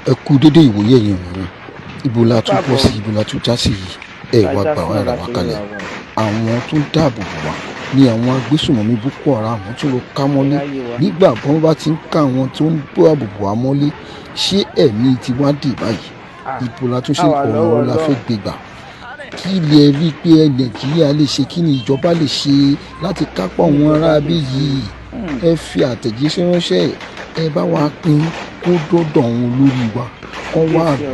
ẹ kú dédé ìwòye ẹ̀yin ọ̀rẹ́ ibo la tún bọ́ sí ibo la tún já sí yìí ẹ wá gbà wá ra wá kalẹ̀ àwọn tó ń dáàbò bò wá ní àwọn agbésùnmọ̀mí Boko Haram tún lọ ká mọ́lé nígbà bọ́n bá ti ń ká àwọn tó ń dáàbò bò wá mọ́lé ṣé ẹ̀mí ti wá dé báyìí ibo la tún ṣe ọ̀rọ̀ la fẹ́ gbé gbà kí lè rí i pé Nàìjíríà lè ṣe kí ni ìjọba lè ṣe láti kápá àwọn aráabí yìí ẹ fi àtẹ̀jíṣẹ́ ránṣẹ́ ẹ bá wa pín kó dọ́dọ̀ àwọn olórí wa kọ́ wá àbí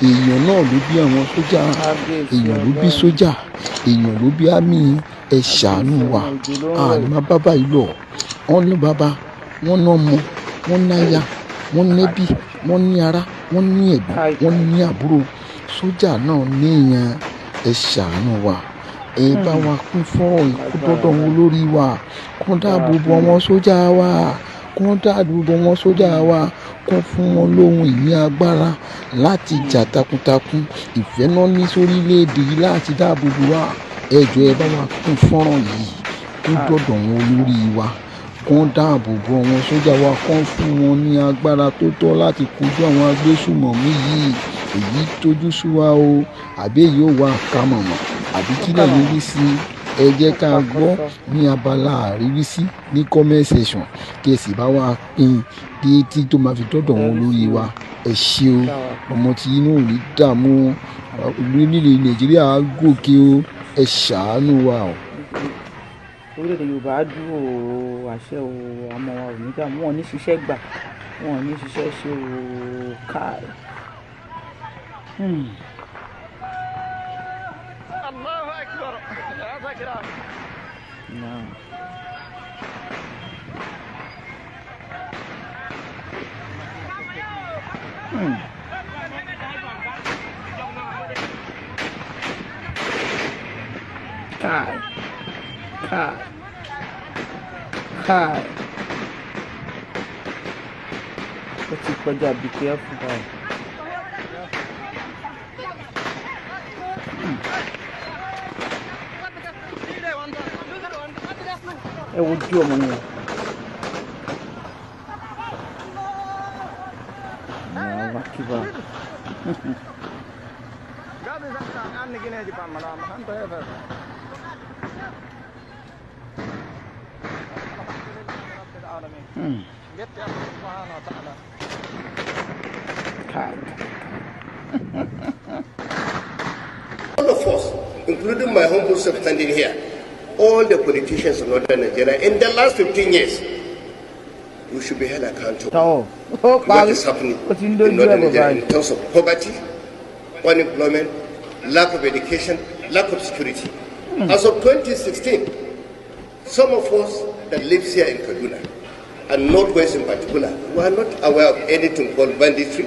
èèyàn náà ló bí àwọn sójà èèyàn ló bí sójà èèyàn ló bí àmì ẹ ṣàánú wa àlùmọ́ bàbá yìí lọ wọ́n ní bàbá wọ́n ná ọmọ wọ́n náyà wọ́n nẹ́bí wọ́n ní ará wọ́n ní ẹ̀gbọ́n wọ́n ní àbúrò sójà náà níyàn ẹ ṣàánú wa ẹ bá wa kún fọ́ọ̀rọ̀ ikú dọ́dọ̀ wọn lórí wa kó dáàbò bo àwọn sójà wa kó dáàbò bo àwọn sójà wa kó fún wọn lóhun ìní agbára láti jà takuntakun ìfẹ́ náà ní sórílẹ̀-èdè yìí láti dáàbò bo wa ẹ jọ̀ọ́ ẹ bá wa kún fọ́ọ̀rọ̀ yìí kó dọ́dọ̀ wọn lórí wa kó dáàbò bo àwọn sójà wa kó fún wọn ní agbára tó tọ́ láti kojú àwọn agbésùmọ̀mí yìí èyí tójú sú wa o àbí èyí ò wá kámọ̀mọ̀ àbí kí lè rí sí ẹ jẹ́ ká gbọ́ ní abala àríwísí ní comment section kí ẹ sì bá wa pín tí tó máa fi dọ́dọ̀ wọn lórí wa ẹ ṣé o ọmọ tí inú ò ní dààmú orílẹ̀ Nàìjíríà gòkè o ẹ ṣàánú wa o. orílẹ̀-èdè Yorùbá dúró àṣẹ o àmọ́ wa ò ní dààmú wọn ní ṣiṣẹ́ gbà wọn ò ní ṣiṣẹ́ ṣe o káì. Allahu Akbar. No. Kai. What's it called? Be careful, guys. ẹ wojú ọmọ yẹn wá kíbá all of us, including my humble self standing here, all the politicians in northern Nigeria in the last 15 years, we should be held accountable for what is happening in northern Nigeria in terms of poverty, unemployment, lack of education, lack of security. As of 2016, some of us that live here in Kaduna, and Northwest in particular, were not aware of anything called banditry,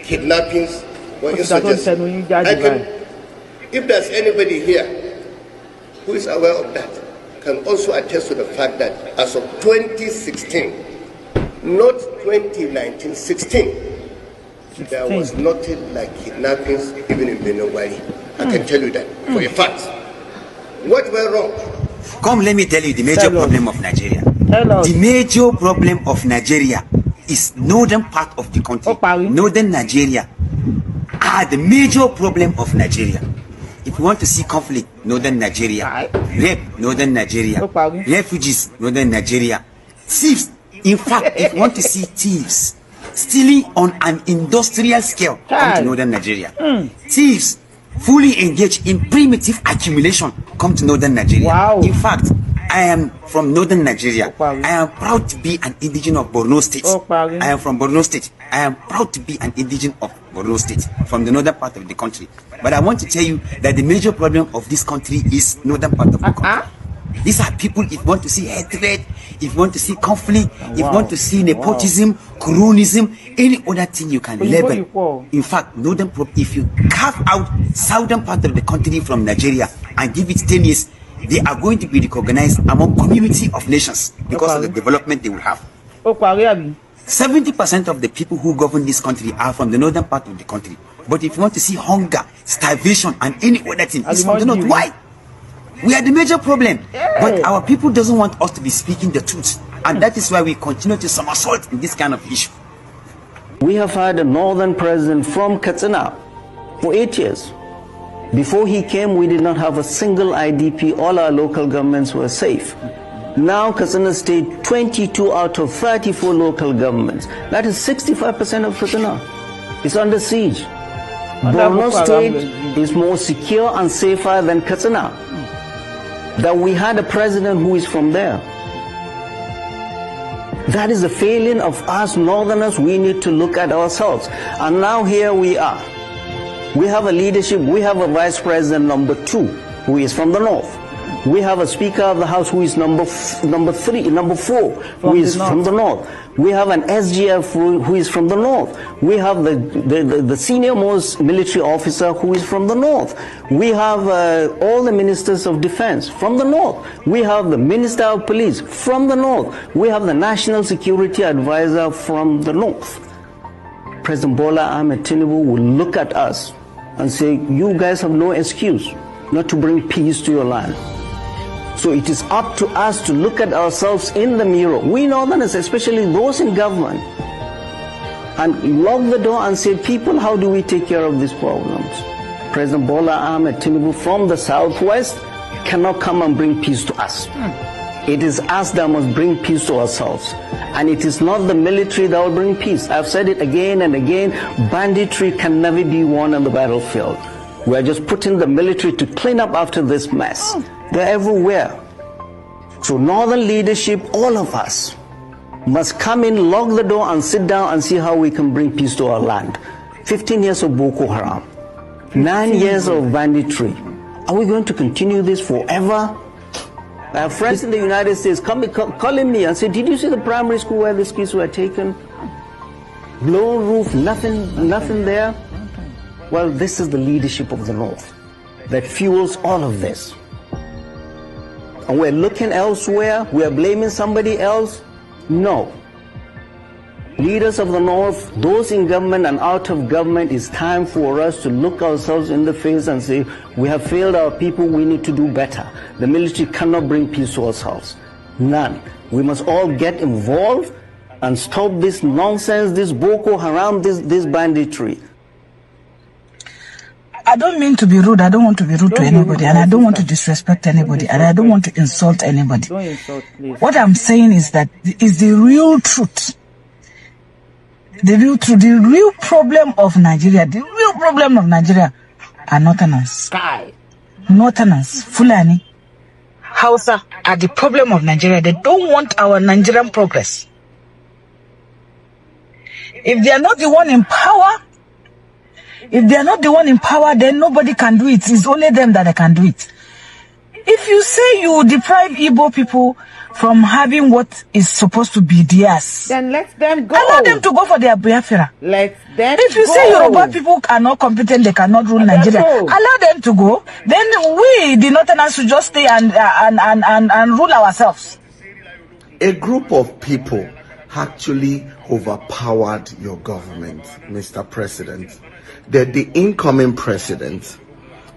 kidnappings, or insurgency. If there's anybody here who is aware of that, can also attest to the fact that as of 2016, not 2019, 16, there was nothing like kidnappings even in Benogwari. I can tell you that for a fact. What went wrong? Come, let me tell you the major problem of Nigeria. The major problem of Nigeria is northern part of the country. Northern Nigeria are the major problem of Nigeria. If you want to see conflict, northern Nigeria. Rape, northern Nigeria. Refugees, northern Nigeria. Thieves, in fact, if you want to see thieves stealing on an industrial scale, come to northern Nigeria. Thieves fully engaged in primitive accumulation, come to northern Nigeria. Wow. In fact, I am from northern Nigeria. I am proud to be an indigenous of Borno State. I am from Borno State. I am proud to be an indigenous of Borno State, from the northern part of the country. But I want to tell you that the major problem of this country is northern part of the country. These are people, if you want to see hatred, if you want to see conflict, if you want to see nepotism, cronyism, any other thing you can label. In fact, northern, if you carve out southern part of the country from Nigeria and give it 10 years, they are going to be recognized among community of nations because of the development they will have. 70% of the people who govern this country are from the northern part of the country. But if you want to see hunger, starvation, and any other thing, it's from the north. Why? We are the major problem. But our people doesn't want us to be speaking the truth. And that is why we continue to somersault in this kind of issue. We have had a northern president from Katsina for 8 years. Before he came, we did not have a single IDP. All our local governments were safe. Now Katsina State, 22 out of 34 local governments. That is 65% of Katsina. It's under siege. Borno State is more secure and safer than Katsina. That we had a president who is from there. That is a failing of us northerners. We need to look at ourselves. And now here we are. We have a leadership, we have a vice president number 2 who is from the north. We have a speaker of the house who is number 4 who is from the north. We have an SGF who is from the north. We have the senior most military officer who is from the north. We have all the ministers of defense from the north. We have the minister of police from the north. We have the national security advisor from the north. President Bola Ahmed Tinubu will look at us and say, you guys have no excuse not to bring peace to your land. So it is up to us to look at ourselves in the mirror, we northerners, especially those in government, and lock the door and say, people, how do we take care of these problems? President Bola Ahmed Tinubu from the southwest cannot come and bring peace to us. It is us that must bring peace to ourselves. And it is not the military that will bring peace. I've said it again and again, banditry can never be won on the battlefield. We're just putting the military to clean up after this mess. They're everywhere. So northern leadership, all of us, must come in, lock the door and sit down and see how we can bring peace to our land. 15 years of Boko Haram, 9 years of banditry. Are we going to continue this forever? I have friends in the United States calling me and say, did you see the primary school where these kids were taken? Blown roof, nothing there. Well, this is the leadership of the North that fuels all of this. And we're looking elsewhere, we're blaming somebody else. No. Leaders of the North, those in government and out of government, it's time for us to look ourselves in the face and say, we have failed our people, we need to do better. The military cannot bring peace to ourselves. None. We must all get involved and stop this nonsense, this Boko Haram, this banditry. I don't mean to be rude. I don't want to be rude to anybody, and I don't want to disrespect anybody, and I don't want to insult anybody. Don't insult, please. What I'm saying is that is the real truth. The real truth, the real problem of Nigeria, are Northerners. Northerners, Fulani, Hausa are the problem of Nigeria. They don't want our Nigerian progress. If they are not the one in power, then nobody can do it. It's only them that can do it. If you say you deprive Igbo people from having what is supposed to be theirs, then let them go. Allow them to go for their Biafra. Let them If you say Yoruba people are not competent, they cannot rule Nigeria, allow them to go. Then we, the Northerners, should just stay and rule ourselves. A group of people actually overpowered your government, Mr. President. The incoming president,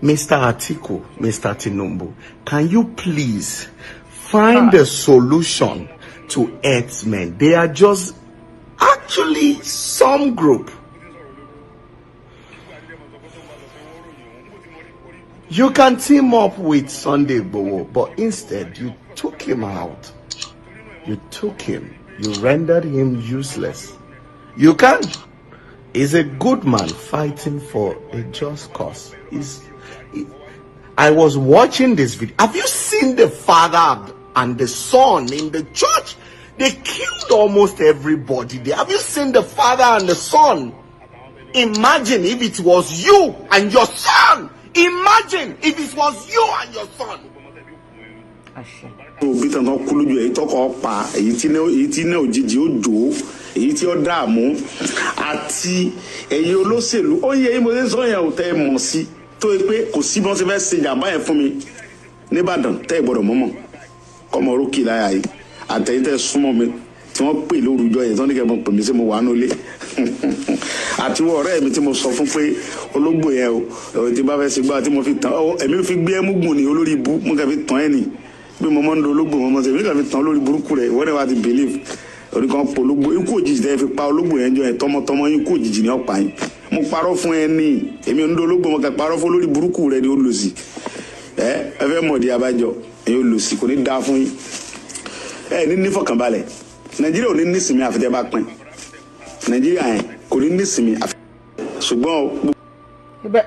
Mr. Atiku, Mr. Tinubu, can you please find a solution to herdsmen? They are just actually some group. You can team up with Sunday Igboho, but instead you took him out. You took him. You rendered him useless. You can. He's a good man fighting for a just cause. I was watching this video. Have you seen the father and the son in the church? They killed almost everybody there. Have you seen the father and the son? Imagine if it was you and your son. Imagine if it was you and your son. èyí tí ó dààmú àti ẹ̀yin olóṣèlú ó yẹ mo ṣe sọ yẹn ò tẹ́ mọ̀ sí tó pé kò sí bí wọ́n ṣe fẹ́ ṣe jàmbá yẹn fún mi nìbàdàn tẹ́ gbọ́dọ̀ mọ́mọ́ kọ́mọ orókì láyà yìí àtẹ̀yìn tẹ́ súnmọ́ mi tí wọ́n pè lórúkọ yẹn tí wọ́n ní kẹ́ mọ̀ pè mí sí mo wà nulẹ̀ àti wọ́n ọ̀rẹ́ mi tí mo sọ fún pé ológbò yẹn o tí bá fẹ́ ṣe gbá tí mo fi tàn ẹ̀mí fi gbé ẹmúgùn ní olórí ibú mo kẹ́ fi tàn ẹ́ nì bí mo mọ́ ń lo ológbò mo mọ́ ṣe mi kẹ́ fi tàn olórí burúkú rẹ̀ wọ́n rẹ̀ wá ti believe orí kan polówó ikú òjijì tẹ́ fi pa ológbò yẹn jọ ẹ̀ tọmọtọmọ ikú òjijì ni ọ̀pá yín mo parọ́ fún ẹ ní èmi ń do ológbò mo kẹ́ parọ́ fún lórí burúkú rẹ ni ó lò sí ẹ fẹ́ mọ̀dí abájọ èyí ó lò sí kò ní dáa fún yín ẹ ní fọkànbalẹ̀ Nàìjíríà ò ní nísìmí àfitẹ́ bá pín Nàìjíríà yẹn kò ní nísìmí ṣùgbọ́n.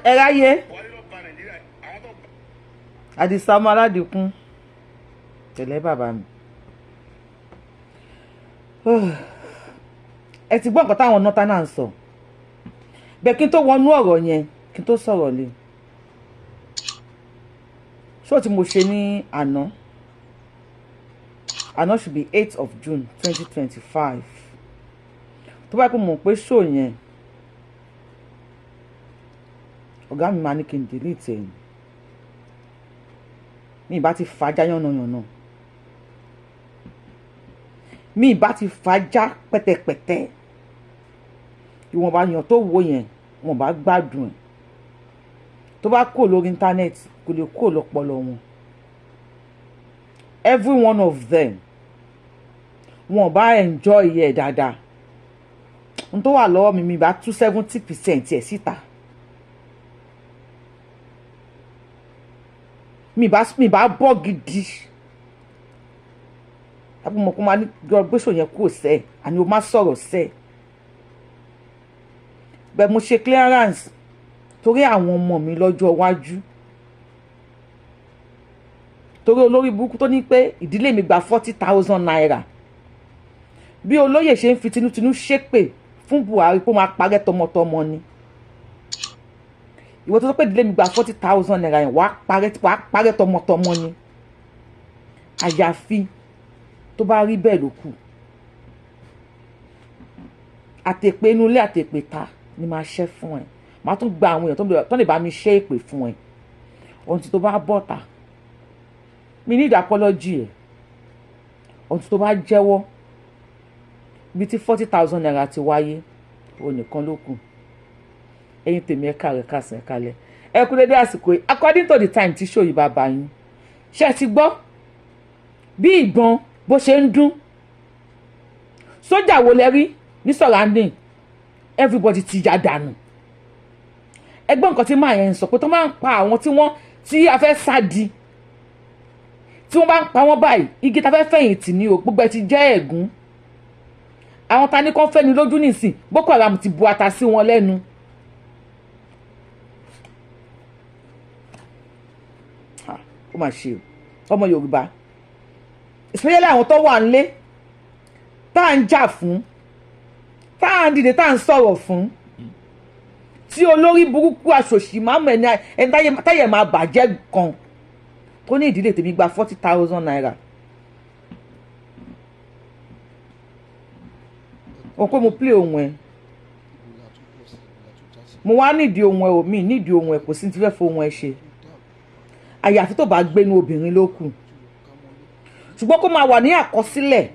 ẹ ráyé Àdìsá ọmọ Aládìkún tẹ̀lé bàbá mi ẹ ti gbọ́ nǹkan táwọn nọ́tà náà ń sọ bẹ́ẹ̀ kí n tó wọnú ọ̀rọ̀ yẹn kí n tó sọ̀rọ̀ lé ṣó tí mo ṣe ní àná should be 8th of June 2025 tó bá kó mọ̀ pé ṣó yẹn ọ̀gá mi máa ní kí n delete ẹ̀ mi ìbá ti fàájà yànnàyànnà mi ìbá ti fàájà pẹ̀tẹ̀pẹ̀tẹ̀ ìwọ̀nba yàn tó wò yẹn wọ́n bá gbádùn ẹ̀ tó bá kó lórí íńtánẹ́ẹ̀tì kò lè kó lọ́pọlọ wọn every one of them wọ́n bá enjoy ẹ̀ dáadáa n tó wà lọ́wọ́ mi bá tú 70% ẹ̀ síta mi bá bọ́ gidi àbí mo kó máa ní gbèsò yẹn kúrò sẹ́ẹ̀ àní o má sọ̀rọ̀ sẹ́ẹ̀ bẹ́ẹ̀ mo ṣe clearance torí àwọn ọmọ mi lọ́jọ́ iwájú torí olórí burúkú tó ní pé ìdílé mi gba 40,000 naira bí olóyè ṣe ń fi tinútinú ṣépè fún Buhari pé ó máa parẹ́ tọmọtọmọ ni ìwọ tó sọ pé ìdílé mi gba 40,000 naira yẹn wàá parẹ́ tọmọtọmọ ni àyàfi tó bá rí bẹ́ẹ̀ ló kù àtèpè inú ilé àtèpè ta ni máa ṣẹ́ fún ẹ máa tún gba àwọn èèyàn tó lè bá mi ṣe èpè fún ẹ ohun tí tó bá bọ̀tà mi ní ìdápọ́lọ́jì ẹ̀ ohun tí tó bá jẹ́wọ́ ibi tí 40,000 naira ti wáyé òun nìkan ló kù ẹ̀yin tèmi ẹ̀ka rẹ̀ kásán ẹ̀ka lẹ̀ ẹ kú dédé àsìkò yìí according to the time tí ṣòyí bàbá yín ṣe ti gbọ́ bí ìbọn bó ṣe ń dún sójà wo lẹ rí ní surrounding everybody ti ya dànù ẹgbẹ́ nǹkan tí máa yẹn ń sọ pé tó máa ń pa àwọn tí a fẹ́ sádi tí wọ́n bá ń pa wọ́n báyìí igi ta fẹ́ fẹ̀yìntì ní o gbogbo ẹ ti jẹ́ ẹ̀gún àwọn ta ní kàn fẹ́ ni lójú nìsín Boko Haram ti bu ata sí wọn lẹ́nu ó mà ṣe ọmọ Yorùbá especially àwọn tó wà nílé tá à ń jà fún tá à ń dìde tá à ń sọ̀rọ̀ fún tí olórí burúkú aṣòṣì máa mọ̀ ẹni táyẹ̀ máa bàjẹ́ kan tó ní ìdílé tèmi gba 40,000 naira o pé mo play ohun ẹ mo wá nídìí ohun ẹ omi nídìí ohun ẹ kò sí ti fẹ́ fọ ohun ẹ ṣe àyàfi tó bá gbénu obìnrin ló kù ṣùgbọ́n kó máa wà ní àkọsílẹ̀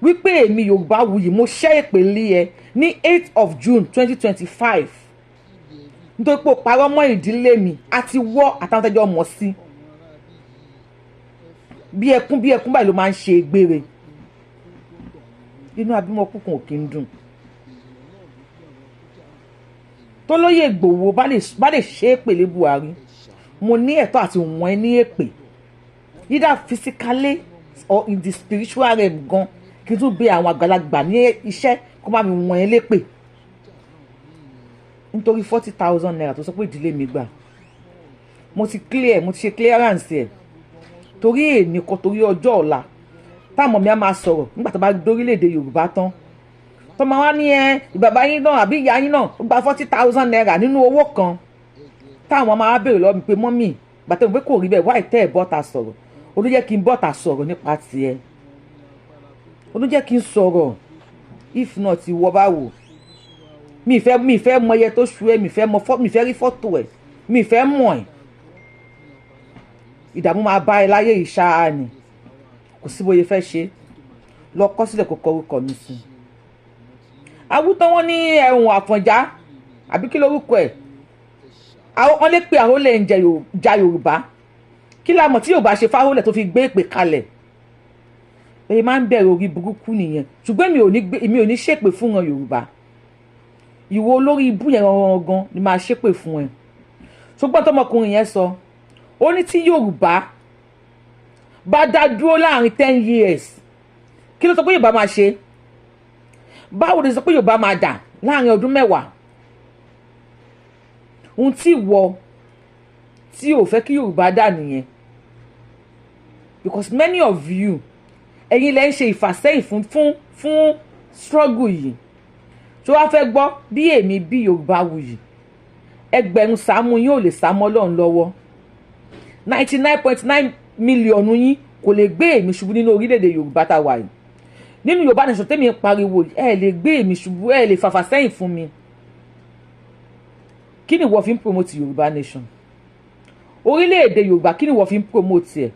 wípé èmi Yorùbáwùyí mo ṣẹ́ ìpèlè ẹ ní 8th of June 2025 nítorí pé ó parọ́ mọ́ ìdílé mi àti wọ́ àtàwọn tẹ́jọ́ mọ̀ sí bí ẹkún báyìí ló máa ń ṣe gbére inú abímọ kúkùn òkè ń dùn tó lóye Ìgbòho bá lè ṣe èpèlé Buhari mo ní ẹ̀tọ́ àti wọ́n ẹ ní èpè either physically or in the spiritual realm gan kí n tún bẹ àwọn àgbàlagbà ní iṣẹ́ kó má mi wọ́n ẹ lépè nítorí 40,000 naira tó sọ pé ìdílé mi gbà mo ti ṣe clearance ẹ̀ torí èmi kan torí ọjọ́ ọ̀la táwọn mi á máa sọ̀rọ̀ nígbà tó bá dórílẹ̀-èdè Yorùbá tán tó máa wá ní ìbàbá yín náà àbí ìyá yín náà ó gba 40,000 naira nínú owó kan táwọn máa béèrè lọ́wọ́ mi pé mọ́mì gbàtẹ́ mi pé kò rí bẹ́ẹ̀ wáì tẹ́ ẹ̀ bọ́ta sọ̀rọ̀ olójẹ́ kí n bọ́ta sọ̀rọ̀ nípa tiẹ̀ olójẹ́ kí n sọ̀rọ̀ if not ìwọ bá wò mi ìfẹ́ mọ iye tó ṣu ẹ mi ìfẹ́ rí fọ́tò ẹ mi ìfẹ́ mọ̀ ẹ ìdààmú máa bá ẹ láyé ìṣáá ni kò sí bóyá fẹ́ ṣe lọ kọ sílẹ̀ kó kọ orúkọ mi sí awútọ́ wọn ní ẹ̀hún Àfọ̀njá àbí kí lórúkọ ẹ̀ wọ́n lè pe àhólẹ̀ ń ja Yorùbá kí la mọ̀ tí Yorùbá ṣe fáhólẹ̀ tó fi gbé ìpè kalẹ̀ bẹ́ẹ̀ máa ń bẹ̀rẹ̀ orí burúkú nìyẹn ṣùgbọ́n èmi ò ní ṣépè fún wọn Yorùbá ìwọ olórí ibú yẹn gangan ni máa ṣépè fún ẹ ṣùgbọ́n tọmọkùnrin yẹn sọ ó ní tí Yorùbá bá dá dúró láàrin 10 years kí ló sọ pé Yorùbá máa ṣe báwo ló sọ pé Yorùbá máa dà láàrin ọdún 10 ohun tí ìwọ tí ò fẹ́ kí Yorùbá dà nìyẹn because many of you ẹ̀yin lẹ́ ń ṣe ìfàsẹ́yìn fún struggle yìí tó wá fẹ́ gbọ́ bí èmi bí Yorùbáwùyí ẹgbẹ̀rún sàmú yín ò lè sàmọ́ Ọlọ́run lọ́wọ́ 99.9 mílíọ̀nù yín kò lè gbé èmi ṣubú nínú orílẹ̀-èdè Yorùbá tá a wà yìí nínú Yorùbá nation tẹ́mi ń pariwo ẹ lè gbé èmi ṣubú ẹ lè fàfàsẹ́yìn fún mi kí ni wọ́n fi ń promote Yorùbá nation orílẹ̀-èdè Yorùbá kí ni wọ́n fi ń promote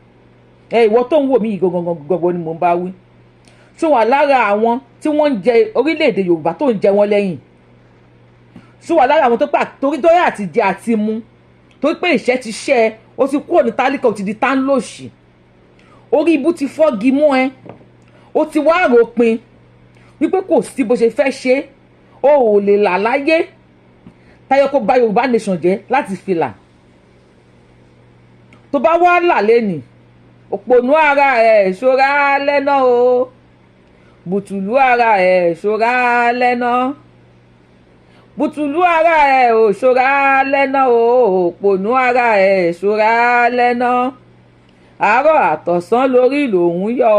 ẹ̀ ìwọ tó ń wò mí yìí gangan ni mò ń bá wí ṣó wà lára àwọn tí wọ́n ń jẹ orílẹ̀-èdè Yorùbá tó ń jẹ wọ́n lẹ́yìn ṣó wà lára àwọn tó pà torí dọ́yà àti jẹ àti mu torí pé ìṣẹ́ ti ṣẹ́ ẹ ó ti kúrò ní tálíkà ó ti di tánlòṣì orí ibú ti fọ́gi mọ́ ẹ ó ti wá ròpin wípé kò sí bó ṣe fẹ́ ṣe ó ò lè là láyé táyọ̀ kó bà Yorùbá nation jẹ́ láti fi là tó bá wá là lẹ́nìí òpònú ara ẹ̀ ṣọ́ra lẹ́nà o bùtùlù ara ẹ̀ ṣọ́ra lẹ́nà bùtùlù ara ẹ̀ ò ṣọ́ra lẹ́nà o òpònú ara ẹ̀ ṣọ́ra lẹ́nà àárọ̀ àtọ̀sán lórí lòún yọ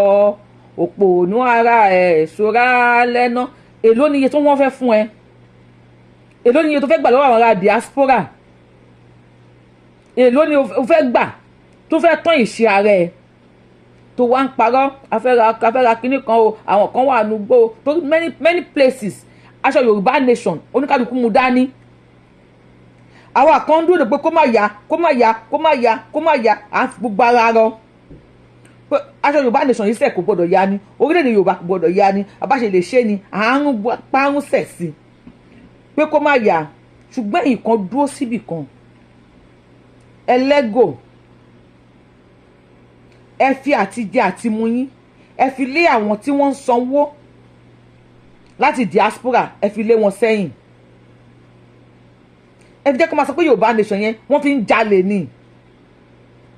òpònú ara ẹ̀ ṣọ́ra lẹ́nà èló ni iye tó wọ́n fẹ́ fún ẹ èló ni iye tó fẹ́ gbà lọ́wọ́ àwọn ará diaspora èló ni o fẹ́ gbà tó fẹ́ tán ìṣe ara ẹ tó wá ń parọ́ afẹ́ra kínní kan o àwọn kan wà nùgbò tó many places aṣọ Yorùbá nation oníkàlùkù mu dání àwọn kan dúró de pé kó má yá à ń fi gbogbo ara rọ pé aṣọ Yorùbá nation yìí sẹ̀ kò gbọdọ̀ yá ni orílẹ̀-èdè Yorùbá kò gbọdọ̀ yá ni àbáṣe lè ṣe ni àárún parun sẹ̀ sí pé kó má yá ṣùgbọ́n ìkan dúró síbì kan ẹlẹ́gò ẹ fi àtijẹ àti mu yín ẹ fi lé àwọn tí wọ́n ń sanwó láti diaspora ẹ fi lé wọn sẹ́yìn ẹ fi jẹ́ kó máa sọ pé Yorùbá nation yẹn wọ́n fi ń jalè ni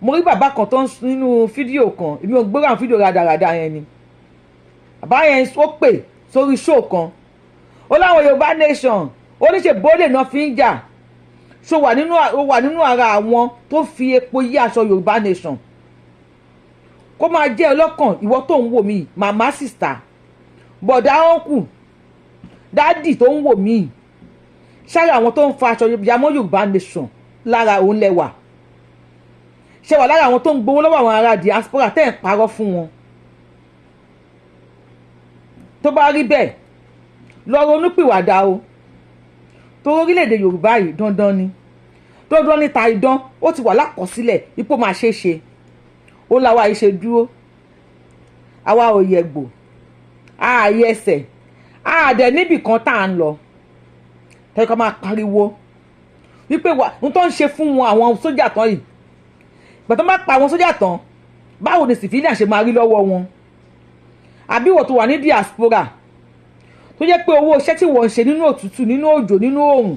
mo rí bàbá kan tó ń nínú fídíò kan èmi ò gbé àwọn fídíò rádaràda yẹn ni bàbá yẹn ó pè sórí show kan ó láwọn Yorùbá nation oníṣe bólè náà fi ń jà ṣó wà nínú ara àwọn tó fi epo yí aṣọ Yorùbá nation kó máa jẹ́ ọlọ́kàn ìwọ tó ń wò mí màmá sista bọ̀dá ọ̀nkù dádì tó ń wò mí ṣáà àwọn tó ń fa aṣọ yamọ́ Yorùbá nation lára òun lẹ́wà ṣe wà lára àwọn tó ń gbowó lọ́wọ́ àwọn ará diaspora tẹ́ ẹ̀ ń parọ́ fún wọn tó bá rí bẹ́ẹ̀ lọ ronúpìwàdà o tó orílẹ̀-èdè Yorùbá yìí dandan ní ta idán ó ti wà lákọsílẹ̀ ipò máa ṣe é ṣe ó láwa yìí ṣe dúró àwa ò yẹ̀gbò ààyè ẹsẹ̀ àdẹ níbì kan tá à ń lọ tẹ́lẹ̀ ká máa pariwo wípé ohun tó ń ṣe fún wọn àwọn sójà tán yìí ìgbà tó máa pa àwọn sójà tán báwo ni civilian ṣe máa rí lọ́wọ́ wọn àbí wọ́n tó wà ní diaspora tó jẹ́ pé owó iṣẹ́ tí wọ́n ń ṣe nínú òtútù nínú òjò nínú oòrùn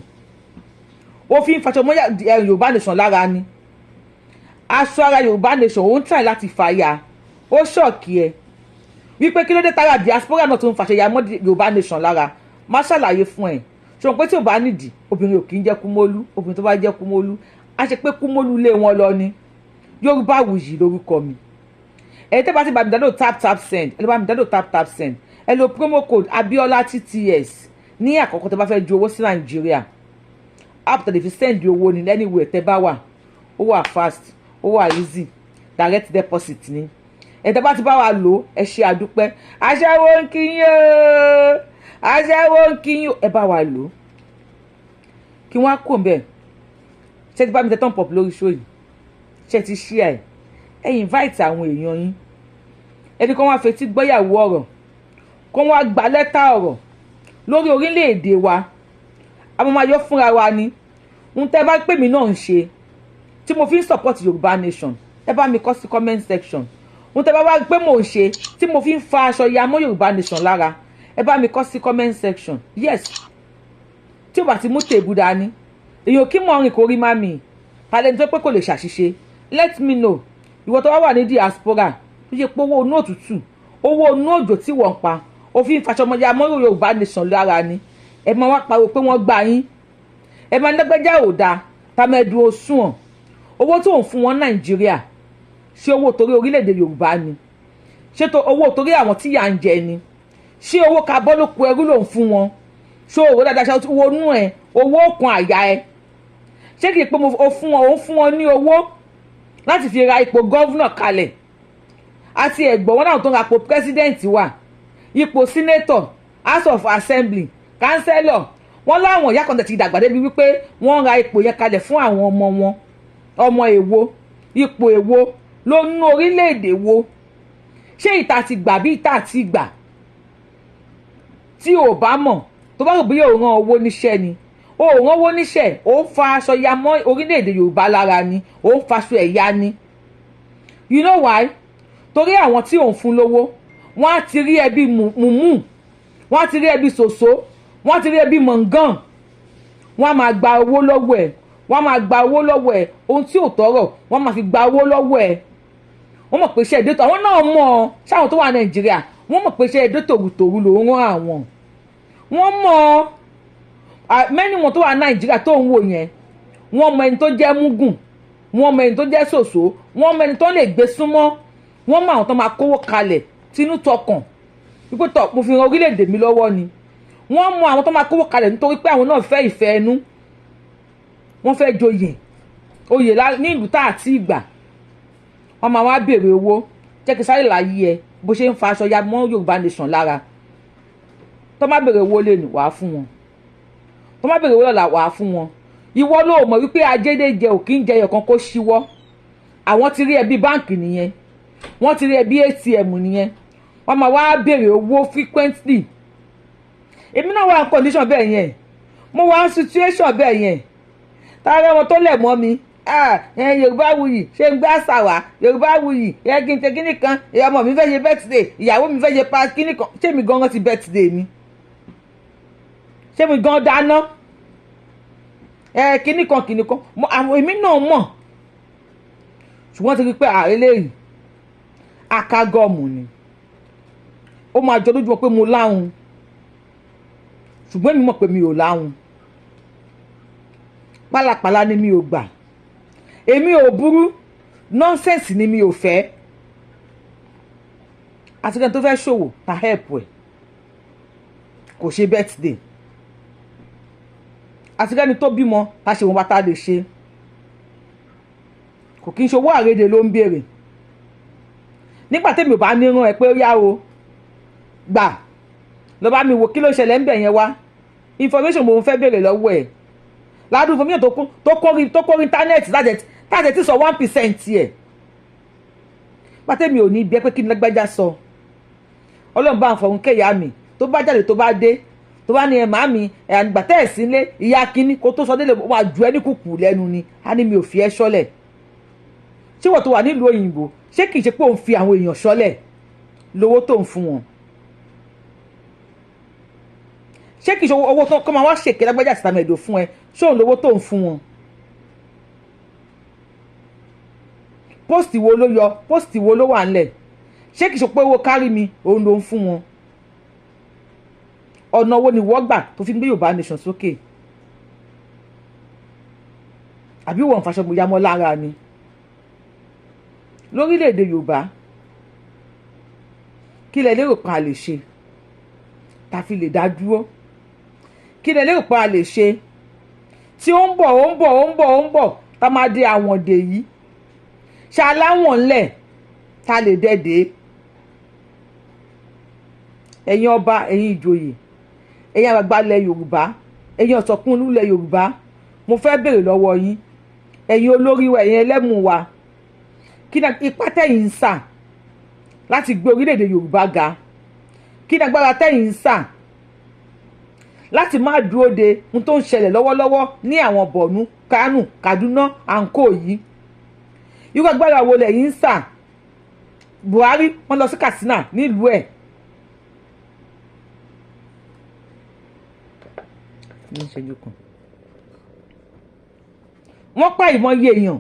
ó fi ń faṣọ mọ́ Yorùbá nation lára ni aṣọ ara Yorùbá nation ó ń try láti fàyà ó ṣọ́ọ̀kì ẹ wípé kí ló dé tára diaspora náà tó ń fàṣẹ ya mọ́ Yorùbá nation lára má ṣàlàyé fún ẹ ṣùgbọ́n pé tí ò bá nídìí obìnrin ò kì í jẹ́ kúmólú obìnrin tó bá jẹ́ kúmólú á ṣe pé kúmólú lé wọn lọ ni Yorùbáwùyí lórúkọ mi ẹ tẹ́ bá ti bá mi dádò tap send ẹ lọ bá mi dádò tap send ẹ lo promo code Abiola TTS ní àkọ́kọ́ tẹ́ bá fẹ́ ju owó sí Nàìjíríà app tẹ́ lè fi send owó ní anywhere tẹ́ bá wà ó wà fast ó wà easy direct deposit ni ẹ tẹ́ bá ti bá wa lò ẹ ṣe àdúpẹ́ aṣẹ́wó ń kíyìn o aṣẹ́wó ń kíyìn ẹ bá wa lò kí wọ́n á kó bẹ́ẹ̀ ṣé ti bá mi tẹ tán pọ̀ lórí show yìí ṣé ti share ẹ invite àwọn èèyàn yín ẹni kan wá fetí gbọ́yàwó ọ̀rọ̀ kó wọ́n á gba lẹ́tà ọ̀rọ̀ lórí orílẹ̀-èdè wa àwọn máa yọ fúnra wa ni ń tẹ́ bá pè mí náà ń ṣe tí mo fi ń support Yorùbá nation ẹ bá mi kọ sí comment section ohun tẹ́ bá wá pé mò ń ṣe tí mo fi ń fa aṣọ ya mọ́ Yorùbá nation lára ẹ bá mi kọ sí comment section yes tí o bá ti mú tèbú dání èèyàn kí mọ̀ rìn kò rí má mi talent tó pé kò lè ṣàṣìṣe let me know ìwọ tó wà ní diaspora tó ṣe pé owó inú òtútù owó inú òjò tí wọ́n ń pa òfin ìfàṣọmọya mọ́ Yorùbá nation lára ni ẹ máa wá pariwo pé wọ́n gbà yín ẹ máa lẹ́gbẹ́jà ò dáa tàmẹ́dù òṣùwọ̀n owó tó ń fún wọn Nàìjíríà ṣé owó torí orílẹ̀-èdè Yorùbá ni ṣé owó torí àwọn tí yà ń jẹ ni ṣé owó kabọ́ ló ku ẹrú ló ń fún wọn ṣé owó dáadáa ṣe owó nú ẹ owó òkun àyà ẹ ṣé kìí pé ó fún wọn ní owó láti fi ra ipò gọ́vnà kalẹ̀ àti ẹ̀gbọ́n wọn náà tó ń ra ipò pírẹ́sídẹ̀ǹtì wà ipò sínétọ̀ house of assembly kánsẹ́lọ̀ wọn láwọn ìyá kan tẹ̀ ti dàgbà débi wípé wọ́n ra ipò yẹn kalẹ̀ fún àwọn ọmọ wọn ọmọ èwo ipò èwo ló nú orílẹ̀-èdè wo ṣé ìta ti gbà bí ìta ti gbà tí ò bá mọ̀ tó bá rò bí yóò rán owó níṣẹ́ ni ó rán owó níṣẹ́ ó ń fa aṣọ ya mọ́ orílẹ̀-èdè Yorùbá lára ni ó ń faṣọ ẹ̀yà ni you know why torí àwọn tí òun fún lówó wọ́n á ti rí ẹbí mùmú wọ́n á ti rí ẹbí ṣòṣó wọ́n á ti rí ẹbí mọ̀ngàn wọ́n á máa gba owó lọ́wọ́ ẹ̀ wọ́n á máa gba owó lọ́wọ́ ẹ̀ ohun tí ò tọrọ wọ́n á máa fi gba owó lọ́wọ́ ẹ̀ wọ́n mọ̀ pé iṣẹ́ ìdẹ́tò àwọn náà mọ̀ ọ́ ṣáwọn tó wà Nàìjíríà wọ́n mọ̀ pé iṣẹ́ ìdẹ́tò tòru ló ń rán àwọn wọ́n mọ̀ mẹ́ni wọn tó wà Nàìjíríà tó ń wò yẹn wọ́n mọ ẹni tó jẹ́ múgùn wọ́n mọ ẹni tó jẹ́ ṣòṣó wọ́n mọ ẹni tó lè gbé súnmọ́ wọ́n mọ àwọn tó máa kówó kalẹ̀ tinú tọkàn wípé tọ̀ mo fi ran orílẹ̀-èdè mi lọ́wọ́ ni wọ́n mọ àwọn tó máa kówó kalẹ̀ nítorí pé àwọn náà fẹ́ ìfẹ́ ẹnu wọ́n fẹ́ joyè oyè ní ìlú tá àti ìgbà wọ́n máa wá béèrè owó jẹ́ kí sáré láyé ẹ bó ṣe ń fa aṣọ ya mọ́ Yorùbá nation lára tó má béèrè owó lè nù wá fún wọn tó má béèrè owó lọ́la wá fún wọn ìwọ ló mọ̀ wípé ajédèjẹ ò kí ń jẹ ẹ̀yọ̀kan kó ṣíwọ́ àwọn ti rí ẹbí báǹkì nìyẹn wọ́n ti rí ẹbí ATM nìyẹn wọ́n máa wá béèrè owó frequently èmi náà wà ní condition bẹ́ẹ̀ yẹn mo wà ní situation bẹ́ẹ̀ yẹn táwọn ọmọ tó lẹ̀ mọ́ mi Yorùbáwùyí ṣe ń gbé àṣà wá Yorùbáwùyí yẹ kí n ṣe kíní kan ọmọ mi fẹ́ ṣe birthday ìyàwó mi fẹ́ ṣe pa kíní kan ṣé mi gan-an ti birthday mi ṣé mi gan-an dáná kíní kan àwọn èmi náà mọ̀ ṣùgbọ́n ti rí pé eléyìí akágọ́ọ̀mù ni ó máa jọ lójú wọn pé mo láhùn ṣùgbọ́n èmi mọ̀ pé mi ò láhùn pálapàla ni mi ò gbà èmi ò burú nọ́nsẹ̀nsì ni mi ò fẹ́ àtìkẹ́ni tó fẹ́ ṣòwò ta help ẹ̀ kò ṣe birthday àtìkẹ́ni tó bímọ ta ṣe wọn bá ta lè ṣe kò kí n ṣòwò àrédè ló ń béèrè nígbà tẹ́mi ò bá ní rán ẹ pé ó yá o gbà lọ bá mi wò kí ló ṣẹlẹ̀ ń bẹ̀ yẹn wá information mo ń fẹ́ béèrè lọ́wọ́ ẹ̀ ládùn information tó kórí íńtánẹ́ẹ̀tì tájẹ̀ tí sọ 1% ẹ̀ pátẹ́mi ò ní bí ẹ pé kí ni lágbájá sọ ọlọ́run bá ń fọ̀hún kéèyà mi tó bá jáde tó bá dé tó bá ní ẹ màámi ẹ àgbà tẹ́ ẹ̀ sí ilé ìyá kínní kó tó sọ délé wà ju ẹ ní kùkù lẹ́nu ni á ní mi ò fi ẹ́ ṣọ́lẹ̀ ṣé wọ́n tó wà nílùú òyìnbó ṣé kìí ṣe pé òun fi àwọn èèyàn ṣọ́lẹ̀ lówó tó ń fún wọn ṣé kìí ṣe owó tó kọ́ máa wá ṣèké lágbájá àti tàmẹ̀dò fún ẹ ṣé òun lówó tó ń fún wọn pósìtì wo ló yọ pósìtì wo ló wà ńlẹ̀ ṣé kìí ṣe pé owó kárí mi òun ló ń fún wọn ọ̀nà wo ni wọ́n gbà tó fi ń gbé Yorùbá nation sókè àbí wọ́n ń faṣọ gbòyàmọ́ lára ni lórílẹ̀‐èdè Yorùbá kí lẹ lérò pa lè ṣe ta fi lè dá dúró kí lẹ lérò pa lè ṣe tí ó ń bọ̀ tá máa dé àwọn dè yìí ṣaláwọ̀n ńlẹ̀ ta lè dẹ́dẹ́ ẹ̀yin ọba ẹ̀yin ìjòyè ẹ̀yin àgbàgbà ilẹ̀ Yorùbá ẹ̀yin ọ̀sọ̀kún ilẹ̀ Yorùbá mo fẹ́ béèrè lọ́wọ́ yín ẹ̀yin olórí wa ẹ̀yin ẹlẹ́mù wa kí ni ipá tẹ̀yin ń sà láti gbé orílẹ̀-èdè Yorùbá ga kí ni agbára tẹ̀yin ń sà láti má dúró de ohun tó ń ṣẹlẹ̀ lọ́wọ́lọ́wọ́ ní àwọn Borno Kánò Kaduna àǹkó yìí irú agbára wo lẹ̀yin ń sà Buhari wọ́n lọ sí Katsina nílùú ẹ̀. Ní ìṣẹ́jú kan wọ́n pa ìmọ̀ye èèyàn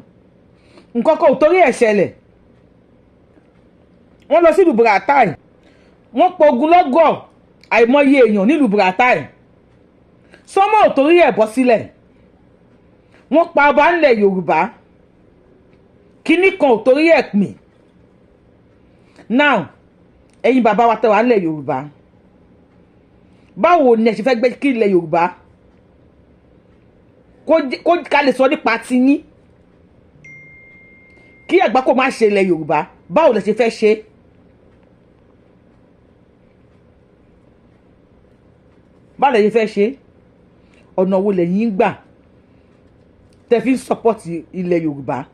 nǹkan kan ò torí ẹ̀ ṣẹlẹ̀. Wọ́n lọ sí ìlú Buratai wọ́n pa ogunlọ́gọ̀ àìmọye èèyàn nílùú Buratai sọ́mọ́ ò torí ẹ̀ bọ́ sílẹ̀. Wọ́n pa ọba ńlẹ̀ Yorùbá kíní kan ò torí ẹ̀ pín. Now ẹ̀yin bàbá wa tẹ́ wà ńlẹ̀ Yorùbá báwo ni ẹ ṣe fẹ́ gbé kí ilẹ̀ Yorùbá kó ká lè sọ nípa tiyín kí àgbákò má ṣe ilẹ̀ Yorùbá báwo lẹ ṣe fẹ́ ṣe? Báwo lẹ ṣe fẹ́ ṣe? Ọ̀nà wo lẹ̀yin gbà tẹ́ fi ń support ilẹ̀ Yorùbá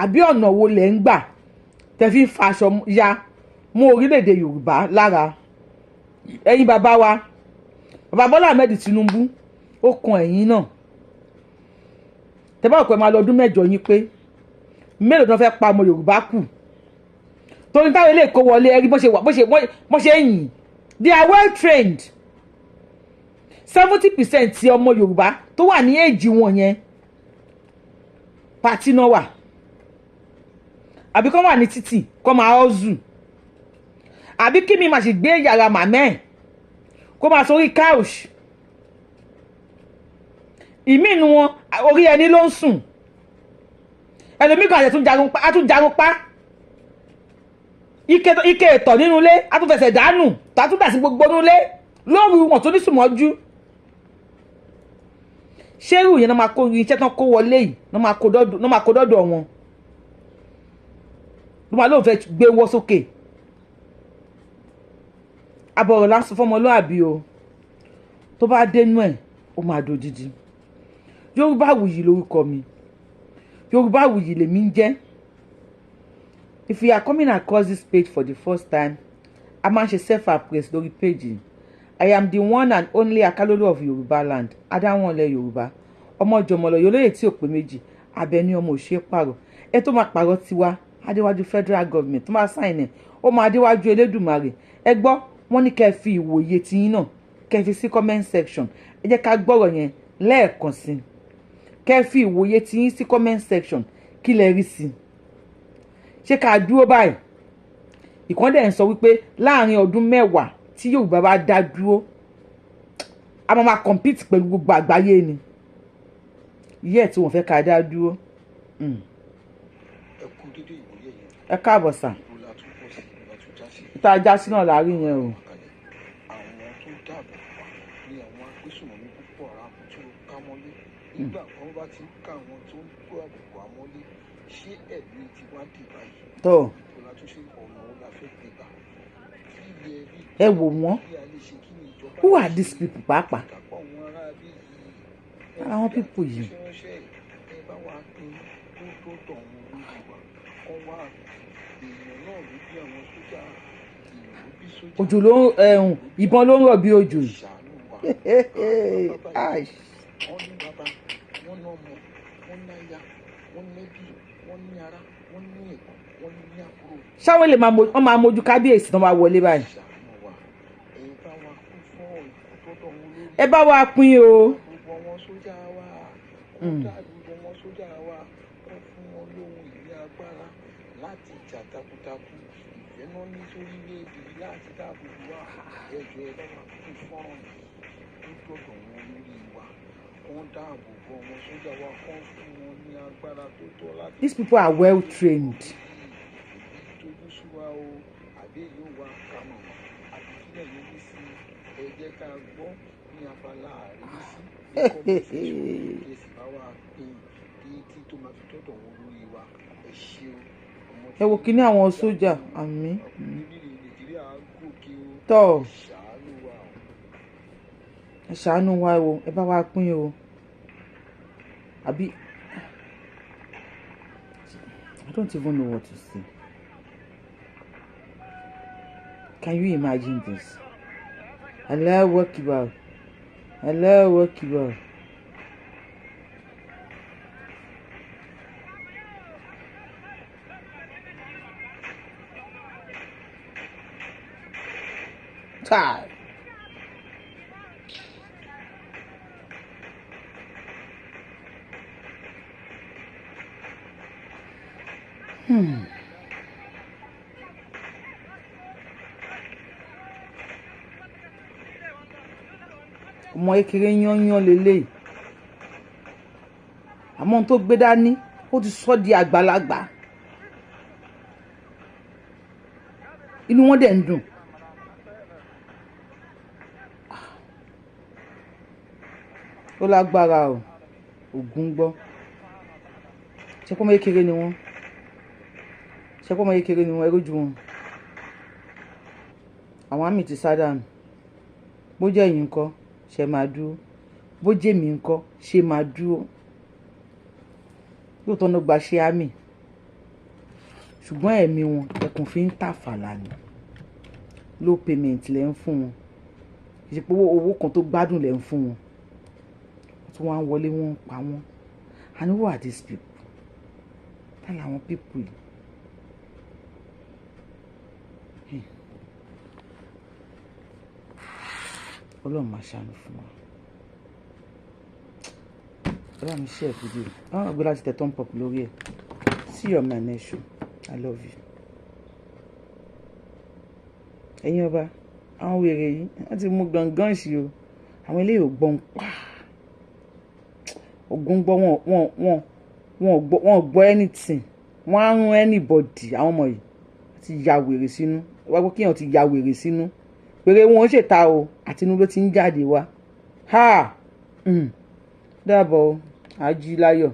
àbí ọ̀nà wo lẹ̀ ń gbà tẹ́ fi ń faṣọ ya mú orílẹ̀-èdè Yorùbá lára? Ẹ̀yin bàbá wa bàbá Bọ́lá Ahmed Tinubu ó kan ẹ̀yin náà. Tẹ́ bá rò pé máa lọ ọdún mẹ́jọ yín pé mélòó ni wọ́n fẹ́ pa ọmọ Yorùbá kù torí táwọn ilé ìkó wọlé ẹ̀rí bó ṣe yìn. They are well trained. 70% ti ọmọ Yorùbá tó wà ní èjì wọn yẹn pàtí náà wà àbí kọ́ wà ní títì kọ́ máa ọ́zù àbí kí mi máa ṣe gbé yàrá màmẹ́ kó máa sórí couch. Ìmí inú wọn orí ẹni ló ń sùn ẹlòmíkan àti àtún jarun pa ike ìtọ̀ nínú ilé àtún fẹsẹ̀ dànù tàtún dà sí gbogbo nínú ilé lóru wọn tó ní sùnmọ́jú. Ṣérù yẹn náà máa kó iṣẹ́ tán kó wọlé yìí náà máa kó dọ́dọ̀ wọn ló máa lóun fẹ́ gbé wọ́ sókè. Àbọ̀rọ̀ lásán fọmọlúàbí o tó bá dénú ẹ̀ ó máa dòdìdì. Yorùbáwùyí lórúkọ mi Yorùbáwùyí lèmi ń jẹ́. If you are coming across this page for the first time a máa ń ṣe self-appraise lórí page. I am the one and only Akalolu of Yoruba land adáwọ̀nlẹ̀ Yorùbá ọmọ jọmọlọ yolóyè tí ò pé méjì Abẹ́ní ọmọ òṣèré pààrọ̀ ẹ tó máa pààrọ̀ tiwa adéwájú federal government tó máa sáìn ẹ̀ ó máa adéwájú Elédùmarè. Ẹ gbọ́ wọ́n ní kẹ́ fi ìwòye tiyín náà kẹ́ fi sí comment section. Ẹ jẹ́ ká gbọ́rọ̀ yẹn lẹ́ẹ̀kan sí i. Kẹ́ fi ìwòye tiyín sí comment section kí lẹ rí sí i. Ṣé ká dúró báyìí? Ìkànnì ń sọ wípé láàrin ọdún 10 tí Yorùbá bá dá dúró a máa compete pẹ̀lú gbogbo àgbáyé ni. Yẹ́ tí wọ́n fẹ́ ká dá dúró. Ẹ káàbọ̀ sà. Ìta ajá sí náà láàrin yẹn o. Nígbà kan bá ti ká àwọn tó ń kó àbùkù àmọ́lé ṣé ẹ̀mí ti wá dé báyìí. Tó. Ìjọba tó ṣe ọ̀nà ọ̀la fẹ́ gbé gbà. Ẹ wò wọ́n. Who are these people pàápàá? Àwọn people yìí. Òjò ló ń ìbọn ló ń rọ̀ bí òjò yìí. Wọ́n ní bàbá, wọ́n ní ọmọ, wọ́n ní aya, wọ́n ní ẹbí, wọ́n ní ará, wọ́n ní ẹ̀gbọ́n, wọ́n ní àbúrò. Ṣáwọn lè máa mojú kábíyèsí tó máa wọlé báyìí. Ẹ bá wa pín o. Gbogbo wọn sójà wa, gbogbo wọn sójà wa, wọ́n fún wọn lóhun ìní agbára láti jà takuntakun. Ìfẹ́ náà ní sórílẹ̀-èdè láti dáàbò bò wá. Ẹjọ́ ẹ bá wa kún fọ́nrán yìí. Ó gbọ́dọ̀ wọn lórí wa. Wọ́n dáàbò bò wọn sójà wa kán fún wọn ní agbára tó tọ́ láti. These people are well trained. Tójú sú wa o, àbí yóò wá kàmọ̀, àbí kílẹ̀ yóò ní sí ẹ jẹ́ ká gbọ́ ní abala àríwísí. Èsì bá wa pín tí tó máa fi tọ́tọ̀ wọn lórí wa. Ẹ ṣe o. Ẹ wo kíní àwọn sójà àmì. Nàìjíríà gòkè o. Tọ́. Ṣàánú wa o. Ẹ ṣàánú wa o, ẹ bá wa pín o. Àbí I don't even know what to say. Can you imagine this? Allahu Akbar. Allahu Akbar. Tie. Ọmọ kékeré yányán lélẹ̀. Àmọ́ ohun tó gbé dání ó ti sọ di àgbàlagbà. Inú wọn dẹ̀ ń dùn. Ó lágbára o. Ògún gbọ́. Ṣé kọ́ ọmọ kékeré ni wọ́n? Ṣé kọ́ ọmọ kékeré ni wọ́n? Ẹ rójú wọn. Àwọn àmì ti sádànù. Bó jẹ́ ẹ̀yin ńkọ́, ṣe máa dúró. Bó jẹ́ mi ńkọ́, ṣe máa dúró. Lóòótọ́ ló gba ṣe àmì. Ṣùgbọ́n ẹ̀mí wọn ẹkùn fi ń tàfàlà ni. Low payment lẹ́ ń fún wọn. Kì í ṣe pé owó kan tó gbádùn lẹ́ ń fún wọn. Tí wọ́n á wọlé wọ́n ń pa wọ́n. And who are these people? Ta làwọn people yìí? Ọlọ́run máa ṣàánú fún wa. Ọlọ́run mi ṣe ẹ̀fídíò. Àwọn àgbẹ̀ láti tẹ̀ thumb up lórí ẹ̀. See you on my next show. I love you. Ẹ̀yin ọba, àwọn wèrè yìí, wọ́n ti mú gangan sí o. Àwọn eléyìí ò gbọ́n pa. Ògún gbọ́ wọn gbọ́ anything. Wọ́n á rún anybody. Àwọn ọmọ yìí ti ya wèrè sínú. Wọ́n gbọ́ kíyàn ti ya wèrè sínú. Wèrè wọn ṣètà o, àtinú ló ti ń jáde wá. Ha! Dábọ̀ o, ají láyọ̀.